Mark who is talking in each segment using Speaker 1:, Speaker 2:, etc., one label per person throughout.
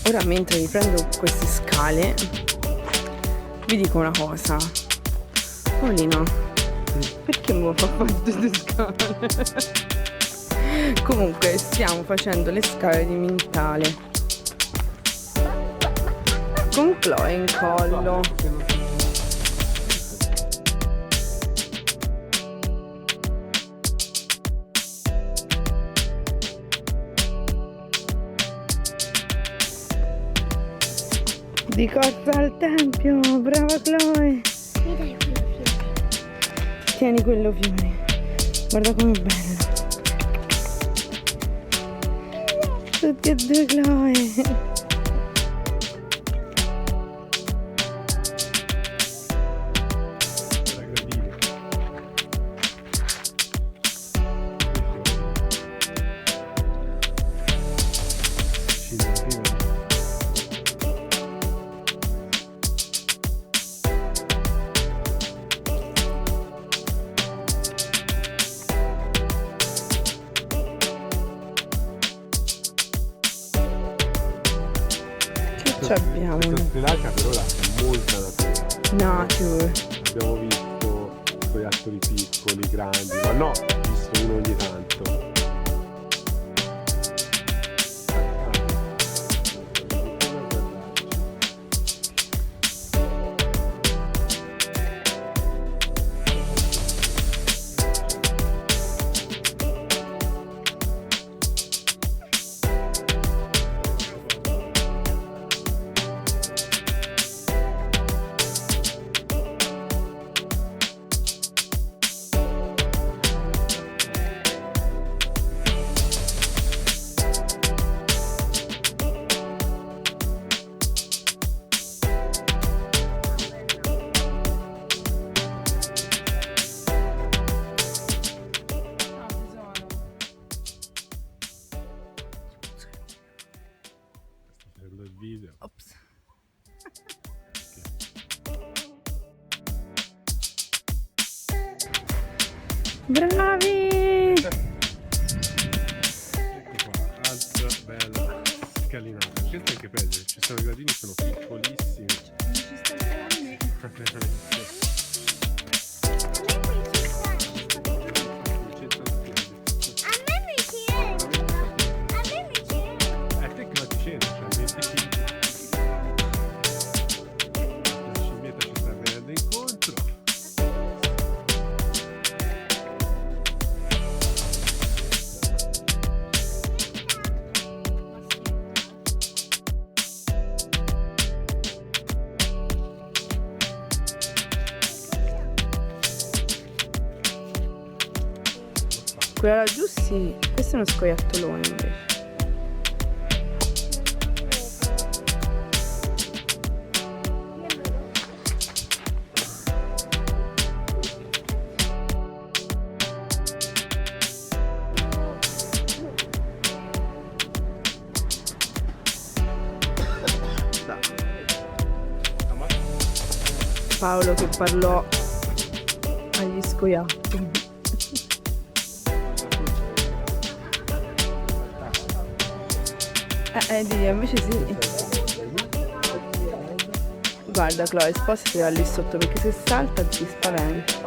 Speaker 1: Ora mentre riprendo queste scale vi dico una cosa. Paolino, perché mi fa fare tutte scale? Comunque stiamo facendo le scale di Minthale con Chloe in collo. Di corsa al tempio, brava Chloe.
Speaker 2: Mi dai quello fiore?
Speaker 1: Tieni quello fiore. Guarda com'è bello. Tutti e due Chloe. Che abbiamo?
Speaker 3: Questa Sri Lanka per ora è molta natura.
Speaker 1: Nature.
Speaker 3: Abbiamo visto scoiattoli piccoli, grandi, ma no, ho visto uno ogni tanto. Il video.
Speaker 1: Ops. Bravi!
Speaker 3: Ecco qua, altra bella scalinata. Questo è anche bello, ci sono i gradini, sono piccolissimi.
Speaker 1: Quella laggiù sì, questo è uno scoiattolone invece. Paolo che parlò agli scoiattoli. Invece sì. Guarda Chloe, spostati da lì sotto perché se salta ti spaventa.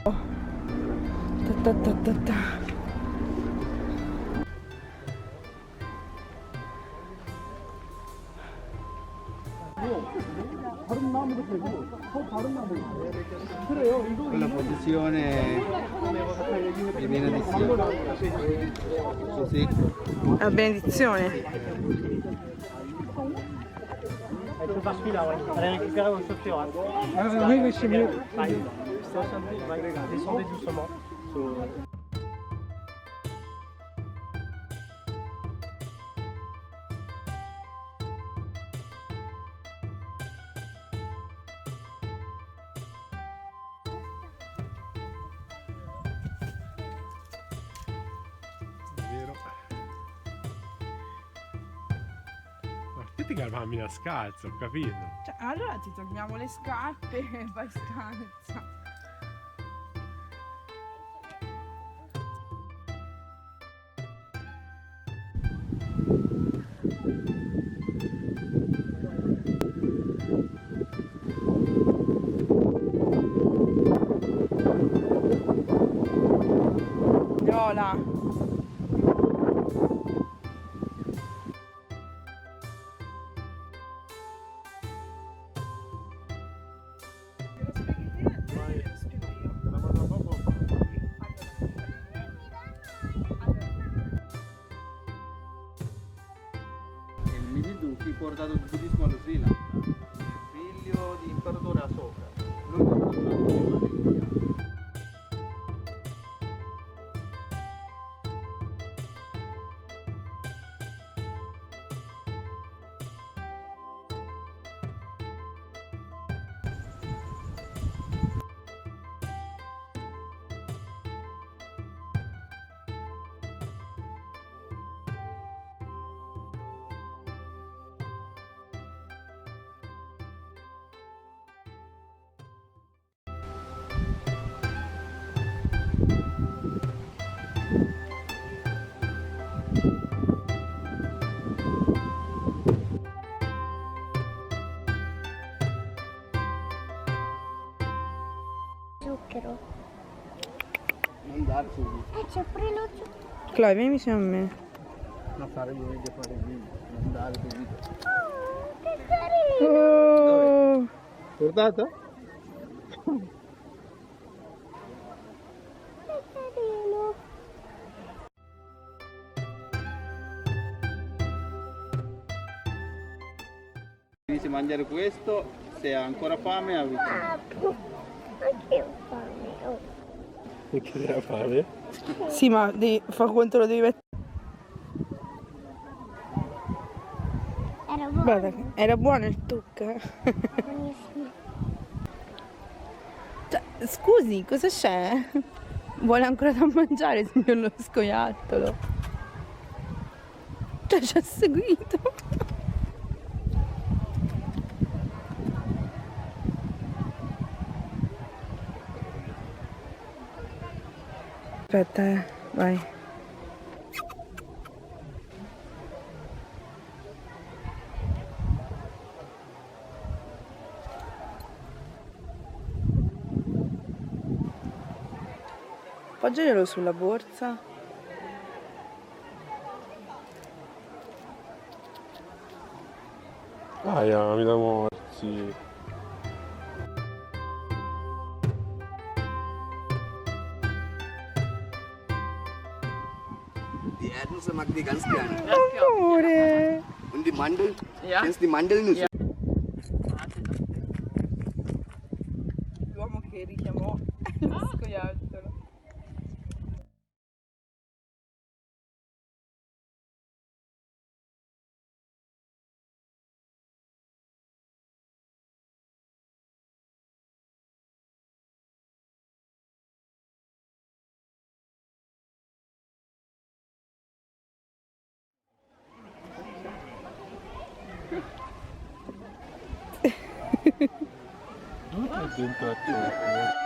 Speaker 1: Ta ta ta ta ta.
Speaker 2: Quella posizione che viene di così.
Speaker 1: La benedizione.
Speaker 4: Tu passes celui-là, ouais. Allez récupérer au chauffeur.
Speaker 2: Oui, oui, c'est mieux.
Speaker 4: Descendez doucement.
Speaker 3: Vero. Ma che ti cammina scalzo, ho capito.
Speaker 1: Cioè, allora ti togliamo le scarpe e vai scalza. Viola.
Speaker 2: Il Minthale portato il buddismo allo Sri Lanka, figlio di imperatore Asoka.
Speaker 5: Zucchero.
Speaker 2: Non dar subito.
Speaker 5: C'è pure lo zucchero.
Speaker 1: Chloe, vieni vicino a me.
Speaker 2: Non fare niente, fare niente. Non dare subito.
Speaker 5: Che carino.
Speaker 1: Oh.
Speaker 2: Portato?
Speaker 5: Che carino.
Speaker 2: Inizia a mangiare questo, se ha ancora fame avvicina.
Speaker 5: Anche io ho fame. Oh.
Speaker 3: Perché deve fare?
Speaker 1: Sì, ma fa conto lo devi mettere.
Speaker 5: Era buono.
Speaker 1: Guarda, era buono il tocca.
Speaker 5: Buonissimo.
Speaker 1: Cioè, scusi, cosa c'è? Vuole ancora da mangiare, signor lo scoiattolo? Cioè, ci ha seguito. Aspetta, vai. Appoggialo sulla borsa.
Speaker 3: Mi da morsi.
Speaker 2: Die Erdnüsse mag die ganz gerne.
Speaker 1: Amore.
Speaker 2: Und die Mandeln? Ja. Kennst du die Mandelnüsse?
Speaker 1: L'uomo che richiamò lo scoiattolo.
Speaker 3: Dentro a tutto.